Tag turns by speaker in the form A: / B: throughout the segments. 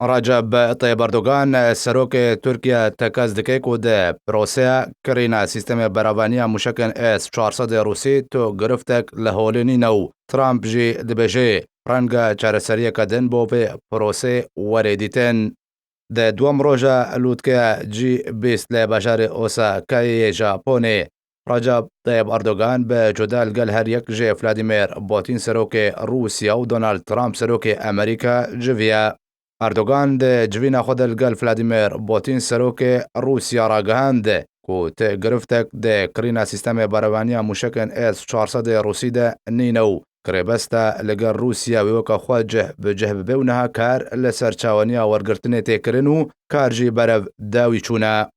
A: رجب طيب اردوغان سروک ترکیه تکز دکیک و ده پروسه کرینا سیستم برابانیا مشکن اس 400 روسی تو گرفتک لهولینی نو ترامپ جی دبجه رنگا چارسریه کدن بو به پروسه وریدیتن ده دوم روژا لوتکه جی 20 لبجار اوسا کای ژاپنی رجب طيب اردوغان به جدال قال هر یک جي فلاديمير بوتين سروك روسيا و دونالد ترامپ سروك امريكا جويا اردوغان ده جوینا خود الگل فلادیمیر بوتین سروک روسیا را گهاند کو ته گرفتک ده کرینا سیستم باروانیا مشکن اس 400 روسی ده نینو کربستا لگر روسیا ویوکا خود جه ببونها کار لسر چاوانیا ورگرتنه تکرنو کار جی برو داوی چونا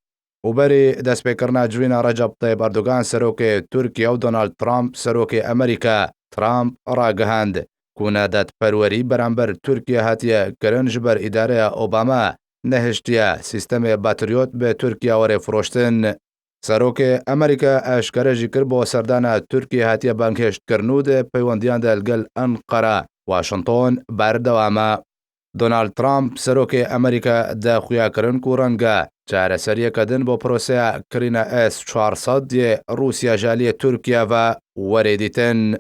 A: و بری دست بکرنا جوینا رجب طیب اردوغان سروک ترکیه و دونالد ترامپ سروک امریکا ترامپ را گهاند کونا دات پروری برانبر ترکیه هاتیه کرنج بر اداره اوباما نهشتیه سیستم باتریوت به ترکیه وره فروشتن سروک امریکا اشکره جیکر با سردان ترکیه هاتیه بانکشت کرنود پیوندیان دلگل انقره واشنطن بردواما دونالد ترامپ سروک امریکا دا خویا کرن کورنگا چاره سریه کدن با پروسه کرینا اس 400 روسیا جالی ترکیه و وریدیتن